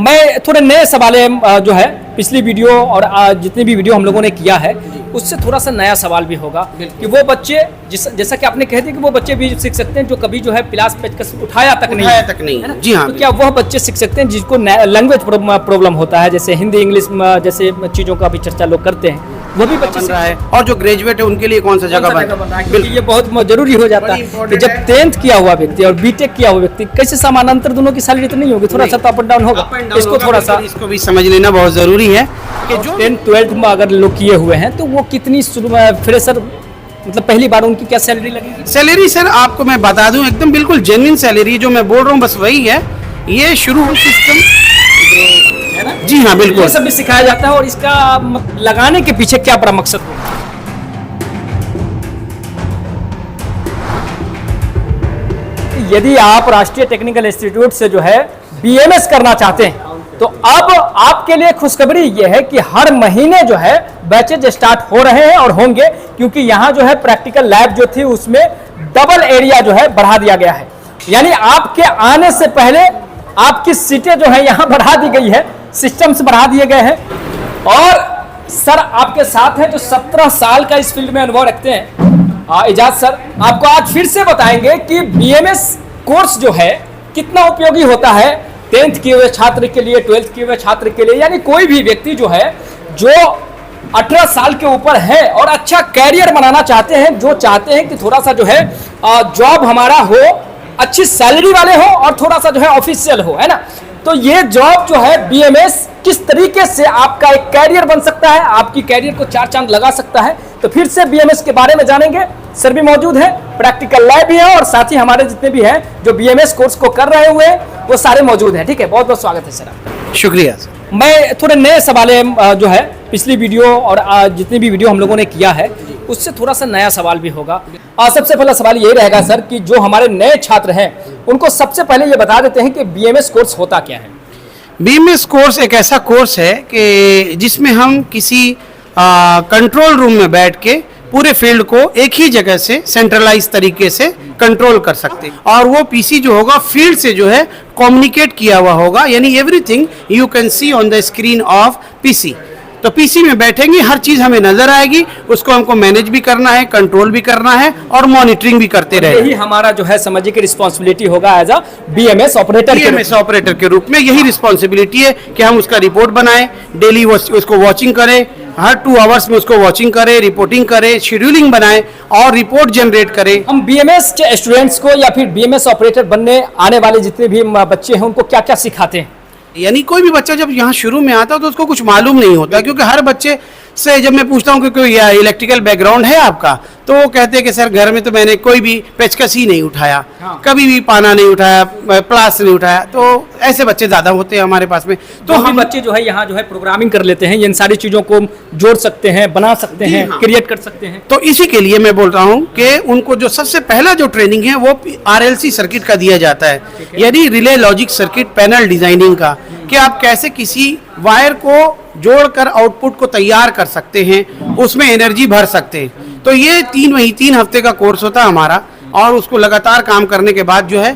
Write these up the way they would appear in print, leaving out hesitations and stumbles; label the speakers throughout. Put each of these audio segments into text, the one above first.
Speaker 1: मैं थोड़े नए सवाल जो है पिछली वीडियो और जितनी भी वीडियो हम लोगों ने किया है उससे थोड़ा सा नया सवाल भी होगा कि वो बच्चे जैसा कि आपने कह दिया कि वो बच्चे भी सीख सकते हैं जो कभी जो है प्लास पेचकस उठाया तक नहीं है
Speaker 2: जी हाँ।
Speaker 1: तो क्या वह बच्चे सीख सकते हैं जिसको लैंग्वेज प्रॉब्लम होता है, जैसे हिंदी इंग्लिश जैसे चीज़ों का भी चर्चा लोग करते हैं, वो भी बच्चे
Speaker 2: रहा है। और जो ग्रेजुएट है उनके लिए कौन सा जगह बन रहा है?
Speaker 1: क्योंकि ये बहुत जरूरी हो जाता है कि जब 10th किया हुआ व्यक्ति और बीटेक किया हुआ व्यक्ति कैसे समानांतर दोनों की सैलरी तो नहीं होगी, थोड़ा सा तो अप एंड डाउन होगा। इसको थोड़ा सा
Speaker 2: इसको भी समझ लेना बहुत जरूरी है कि जो
Speaker 1: 10th 12th में अगर लोग किए हुए हैं तो वो कितनी फ्रेशर मतलब पहली बार उनकी क्या सैलरी लगेगी?
Speaker 2: सैलरी सर आपको मैं बता दूं एकदम बिल्कुल जेन्युइन सैलरी जो मैं बोल रहा हूँ बस वही है। ये शुरू सिस्टम
Speaker 1: है ना?
Speaker 2: जी हाँ बिल्कुल
Speaker 1: ये सब भी सिखाया जाता है और इसका लगाने के पीछे क्या बड़ा मकसद होगा? यदि आप राष्ट्रीय टेक्निकल इंस्टीट्यूट से जो है बीएमएस करना चाहते हैं तो अब आपके लिए खुशखबरी यह है कि हर महीने जो है बैचेज स्टार्ट हो रहे हैं और होंगे, क्योंकि यहाँ जो है प्रैक्टिकल लैब जो थी उसमें डबल एरिया जो है बढ़ा दिया गया है। यानी आपके आने से पहले आपकी सीटें जो है यहाँ बढ़ा दी गई है, सिस्टम्स बढ़ा दिए गए हैं। और सर आपके साथ हैं जो 17 साल का इस फील्ड में अनुभव रखते हैं, इजाज सर आपको आज फिर से बताएंगे कि बीएमएस कोर्स जो है कितना उपयोगी होता है 10th किए हुए छात्र के लिए, 12th किए हुए छात्र के लिए, यानी कोई भी व्यक्ति जो है जो 18 साल के ऊपर है और अच्छा कैरियर बनाना चाहते हैं, जो चाहते हैं कि थोड़ा सा जो है जॉब हमारा हो, अच्छी सैलरी वाले हो और थोड़ा सा जो है ऑफिशियल हो, है ना। तो ये जॉब जो है बीएमएस किस तरीके से आपका एक कैरियर बन सकता है, आपकी कैरियर को 4 चांद लगा सकता है, तो फिर से बीएमएस के बारे में जानेंगे। सर भी मौजूद है, प्रैक्टिकल लैब भी है और साथ ही हमारे जितने भी हैं जो बीएमएस कोर्स को कर रहे हुए वो सारे मौजूद हैं। ठीक है, बहुत बहुत स्वागत है सर आपका।
Speaker 2: शुक्रिया सर।
Speaker 1: मैं थोड़े नए सवाल जो है पिछली वीडियो और जितनी भी वीडियो हम लोगों ने किया है उससे थोड़ा सा नया सवाल भी होगा। सबसे पहला सवाल ये रहेगा सर कि जो हमारे नए छात्र हैं उनको सबसे पहले ये बता देते हैं कि बीएमएस कोर्स होता क्या है।
Speaker 2: बीएमएस कोर्स एक ऐसा कोर्स है कि जिसमें हम किसी कंट्रोल रूम में बैठ के पूरे फील्ड को एक ही जगह से सेंट्रलाइज तरीके से कंट्रोल कर सकते हैं, और वो पीसी जो होगा फील्ड से जो है कम्युनिकेट किया हुआ होगा, यानी everything you can see on the screen of PC. तो पीसी में बैठेंगे, हर चीज हमें नजर आएगी, उसको हमको मैनेज भी करना है, कंट्रोल भी करना है और मॉनिटरिंग भी करते रहेंगे।
Speaker 1: यही हमारा जो है समझिए कि रिस्पॉन्सिबिलिटी होगा एज अ बीएमएस ऑपरेटर
Speaker 2: के रूप में। यही रिस्पॉन्सिबिलिटी है कि हम उसका रिपोर्ट बनाएं, डेली उसको वॉचिंग करें, हर 2 आवर्स में उसको वॉचिंग करें, रिपोर्टिंग करें, शेड्यूलिंग बनाएं और रिपोर्ट जनरेट करें।
Speaker 1: हम बीएमएस के स्टूडेंट्स को या फिर बीएमएस ऑपरेटर बनने आने वाले जितने भी बच्चे हैं उनको क्या क्या सिखाते हैं?
Speaker 2: यानी कोई भी बच्चा जब यहाँ शुरू में आता है तो उसको कुछ मालूम नहीं होता, क्योंकि हर बच्चे से जब मैं पूछता हूँ कि कोई इलेक्ट्रिकल बैकग्राउंड है आपका, तो वो कहते हैं कि सर घर में तो मैंने कोई भी पेचकस ही नहीं उठाया, कभी भी पाना नहीं उठाया, प्लास नहीं उठाया। तो ऐसे बच्चे ज़्यादा होते हैं हमारे पास में। तो हम
Speaker 1: बच्चे जो है यहाँ जो है प्रोग्रामिंग कर लेते हैं, इन सारी चीज़ों को जोड़ सकते हैं, बना सकते हैं, क्रिएट कर सकते हैं।
Speaker 2: तो इसी के लिए मैं बोल रहा हूँ कि उनको जो सबसे पहला जो ट्रेनिंग है वो RLC सर्किट का दिया जाता है, यानी relay logic circuit panel designing का, कि आप कैसे किसी वायर को जोड़कर आउटपुट को तैयार कर सकते हैं, उसमें एनर्जी भर सकते हैं। तो ये 3 हफ्ते का कोर्स होता है हमारा, और उसको लगातार काम करने के बाद जो है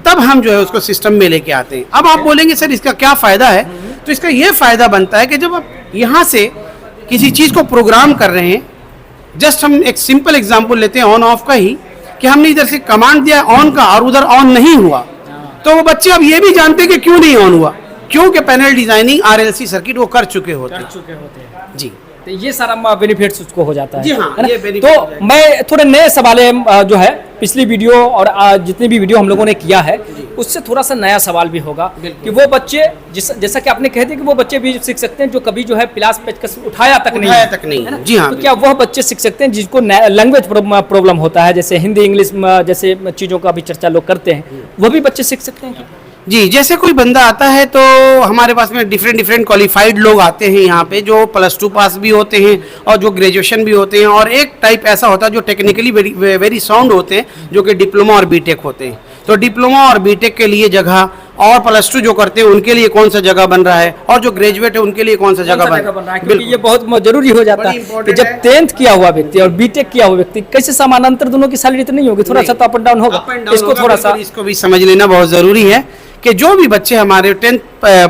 Speaker 2: तब हम जो है उसको सिस्टम में लेके आते हैं। अब आप बोलेंगे सर इसका क्या फ़ायदा है, तो इसका ये फ़ायदा बनता है कि जब आप यहाँ से किसी चीज़ को प्रोग्राम कर रहे हैं, जस्ट हम एक सिंपल एग्जाम्पल लेते हैं ऑन ऑफ का ही, कि हमने इधर से कमांड दिया ऑन का और उधर ऑन नहीं हुआ, तो वो बच्चे अब ये भी जानते हैं कि क्यों नहीं ऑन हुआ, क्योंकि पैनल डिजाइनिंग RLC सर्किट वो कर चुके होते हैं। जी,
Speaker 1: तो ये सारा बेनिफिट्स उसको हो जाता है।
Speaker 2: जी हाँ, ये benefit
Speaker 1: तो मैं थोड़े नए सवाल जो है पिछली वीडियो और जितनी भी वीडियो हम लोगों ने किया है उससे थोड़ा सा नया सवाल भी होगा कि वो बच्चे जैसा कि आपने कह दिया कि वो बच्चे भी सीख सकते हैं जो कभी जो है प्लास पेचकस उठाया तक नहीं है।
Speaker 2: जी हाँ।
Speaker 1: तो क्या वह बच्चे सीख सकते हैं जिसको लैंग्वेज प्रॉब्लम होता है, जैसे हिंदी इंग्लिश जैसे चीज़ों का भी चर्चा लोग करते हैं, वो भी बच्चे सीख सकते हैं?
Speaker 2: जी, जैसे कोई बंदा आता है तो हमारे पास में डिफरेंट क्वालिफाइड लोग आते हैं यहाँ पे, जो +2 पास भी होते हैं और जो ग्रेजुएशन भी होते हैं, और एक टाइप ऐसा होता है जो टेक्निकली वेरी साउंड होते हैं, जो कि डिप्लोमा और बीटेक होते हैं। तो डिप्लोमा और बीटेक के लिए जगह, और +2 जो करते हैं उनके लिए कौन सा jagah बन रहा है, और जो ग्रेजुएट है उनके लिए कौन सा जगह बन रहा है,
Speaker 1: क्योंकि ये बहुत जरूरी हो जाता है कि जब 10th किया हुआ व्यक्ति और बीटेक किया हुआ व्यक्ति कैसे समानांतर दोनों की सैलरी तो नहीं होगी, थोड़ा सा तो अप एंड डाउन होगा। इसको थोड़ा सा
Speaker 2: इसको भी समझ लेना बहुत जरूरी है कि जो भी बच्चे हमारे 10th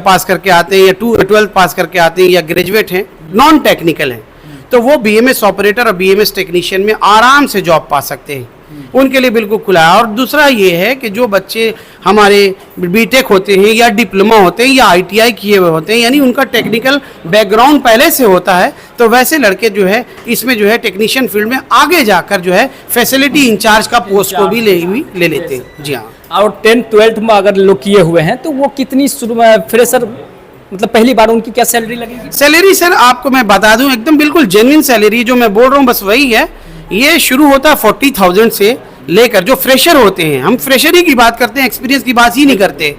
Speaker 2: पास करके आते हैं या 12th पास करके आते हैं या ग्रेजुएट हैं, नॉन टेक्निकल हैं, तो वो बीएमएस ऑपरेटर और बीएमएस टेक्नीशियन में आराम से जॉब पा सकते हैं। उनके लिए बिल्कुल खुला है। और दूसरा ये है कि जो बच्चे हमारे बीटेक होते हैं या डिप्लोमा होते हैं या आईटीआई किए हुए होते हैं, यानी उनका टेक्निकल बैकग्राउंड पहले से होता है, तो वैसे लड़के जो है इसमें जो है टेक्नीशियन फील्ड में आगे जाकर जो है फैसिलिटी इंचार्ज का पोस्ट को भी ले लेते हैं। जी हाँ।
Speaker 1: और 10th 12th में अगर लोग किए हुए हैं तो वो कितनी शुरू में फ्रेशर मतलब पहली बार उनकी क्या सैलरी लगेगी?
Speaker 2: सैलरी सर आपको मैं बता दूं, एकदम बिल्कुल जेन्युइन सैलरी जो मैं बोल रहा हूँ बस वही है। ये शुरू होता है 40,000 से लेकर, जो फ्रेशर होते हैं, हम फ्रेशर ही की बात करते हैं, एक्सपीरियंस की बात ही नहीं करते,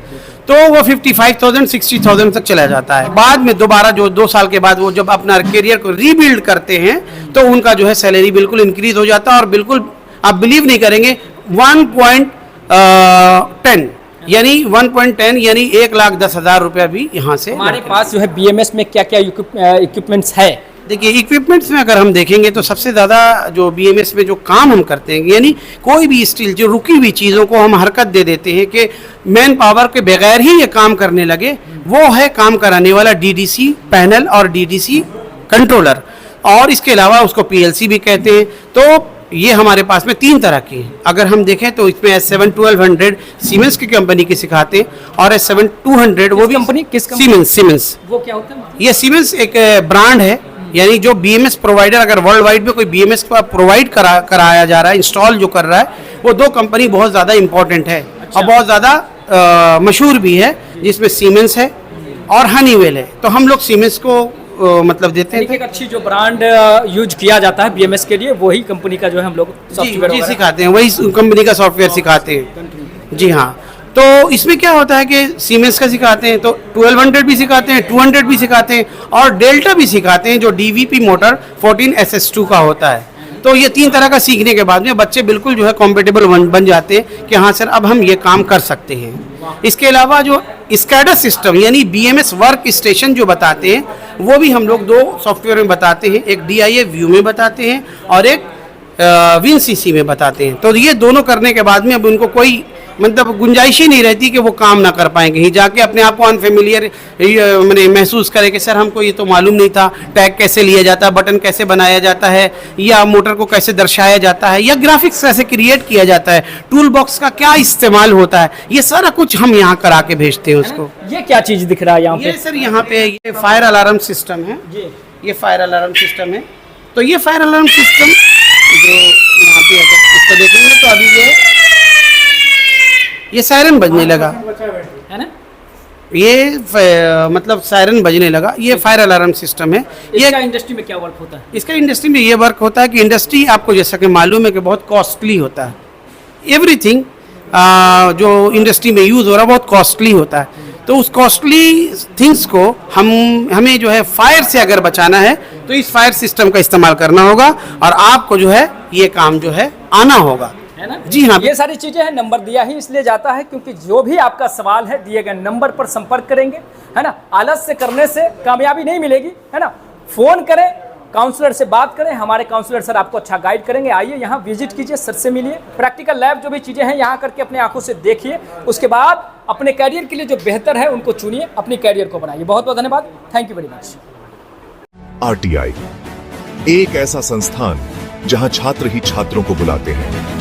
Speaker 2: तो वो 55,000 60,000 तक चला जाता है। बाद में दोबारा जो 2 साल के बाद वो जब अपना करियर को रीबिल्ड करते हैं तो उनका जो है सैलरी बिल्कुल इंक्रीज हो जाता है। और बिल्कुल आप बिलीव नहीं करेंगे 1.10 यानी 1.10 यानी 1,10,000 रुपया भी यहाँ से
Speaker 1: हमारे पास जो है बीएमएस में क्या क्या इक्विपमेंट्स है?
Speaker 2: देखिए इक्विपमेंट्स में अगर हम देखेंगे तो सबसे ज़्यादा जो बीएमएस में जो काम हम करते हैं, यानी कोई भी स्टील जो रुकी हुई चीज़ों को हम हरकत दे देते हैं कि मैन पावर के बगैर ही ये काम करने लगे, वो है काम कराने वाला डीडीसी पैनल और डीडीसी कंट्रोलर, और इसके अलावा उसको पीएलसी भी कहते हैं। तो ये हमारे पास में 3 तरह की हैं। अगर हम देखें तो इसमें S7 1200 सीमेंस की कंपनी की सिखाते हैं, और S7 200 वो भी
Speaker 1: कंपनी किस
Speaker 2: सीमेंस।
Speaker 1: वो क्या होता है?
Speaker 2: ये सीमेंस एक ब्रांड है, यानी जो बीएमएस प्रोवाइडर, अगर वर्ल्ड वाइड में कोई बीएमएस का प्रोवाइड कराया जा रहा है, इंस्टॉल जो कर रहा है, वो 2 कंपनी बहुत ज़्यादा इंपॉर्टेंट है। और बहुत ज़्यादा मशहूर भी है, जिसमें सीमेंस है और हनीवेल है। तो हम लोग सीमेंस को मतलब देते हैं।
Speaker 1: एक अच्छी जो ब्रांड यूज किया जाता है बीएमएस के लिए, वही कंपनी का जो है हम लोग
Speaker 2: जी सिखाते हैं, वही कंपनी का सॉफ्टवेयर सिखाते हैं। जी हाँ। तो इसमें क्या होता है कि सीमेंस का सिखाते हैं तो 1200 भी सिखाते हैं, 200 भी सिखाते हैं, और डेल्टा भी सिखाते हैं जो डीवीपी मोटर 14SS2 का होता है। तो ये 3 तरह का सीखने के बाद में बच्चे बिल्कुल जो है कॉम्पिटेबल बन जाते हैं कि हाँ सर अब हम ये काम कर सकते हैं। इसके अलावा जो स्कैडा सिस्टम यानी बीएमएस वर्क स्टेशन जो बताते हैं, वो भी हम लोग 2 सॉफ्टवेयर में बताते हैं, एक DIA व्यू में बताते हैं और एक WinCC में बताते हैं। तो ये दोनों करने के बाद में अब उनको कोई मतलब गुंजाइश ही नहीं रहती कि वो काम ना कर पाएंगे। ही जाके अपने आप को अनफेमिलियर मैंने महसूस करे कि सर हमको ये तो मालूम नहीं था, टैग कैसे लिया जाता है, बटन कैसे बनाया जाता है, या मोटर को कैसे दर्शाया जाता है, या ग्राफिक्स कैसे क्रिएट किया जाता है, टूल बॉक्स का क्या इस्तेमाल होता है, ये सारा कुछ हम यहाँ करा के भेजते हैं उसको।
Speaker 1: ये क्या चीज़ दिख रहा है यहाँ पे?
Speaker 2: ये सर यहाँ पे ये फायर अलार्म सिस्टम है। ये फायर अलार्म सिस्टम है। तो ये फायर अलार्म सिस्टम जो यहाँ पे इसको देखेंगे तो अभी ये सायरन बजने लगा
Speaker 1: है ना,
Speaker 2: ये मतलब सायरन बजने लगा। ये फायर अलार्म सिस्टम है।
Speaker 1: इसका इंडस्ट्री में क्या वर्क होता है?
Speaker 2: इसका इंडस्ट्री में ये वर्क होता है कि इंडस्ट्री आपको जैसा कि मालूम है कि बहुत कॉस्टली होता है। एवरीथिंग जो इंडस्ट्री में यूज़ हो रहा है बहुत कॉस्टली होता है। तो उस कॉस्टली थिंग्स को हमें जो है फायर से अगर बचाना है तो इस फायर सिस्टम का इस्तेमाल करना होगा, और आपको जो है ये काम जो है आना होगा,
Speaker 1: है ना?
Speaker 2: जी हाँ।
Speaker 1: ये सारी चीजें हैं, नंबर दिया ही इसलिए जाता है क्योंकि जो भी आपका सवाल है दिए गए नंबर पर संपर्क करेंगे, है ना। आलस से करने से कामयाबी नहीं मिलेगी, है ना। फोन करें, काउंसलर से बात करें, हमारे काउंसलर सर आपको अच्छा गाइड करेंगे। आइए यहाँ विजिट कीजिए, सर से मिलिए, प्रैक्टिकल लैब जो भी चीजें हैं यहाँ करके अपने आंखों से देखिए, उसके बाद अपने कैरियर के लिए जो बेहतर है उनको चुनिए, अपनी कैरियर को बनाइए। बहुत बहुत धन्यवाद, thank you very much.
Speaker 3: RTI एक ऐसा संस्थान जहां छात्र ही छात्रों को बुलाते हैं।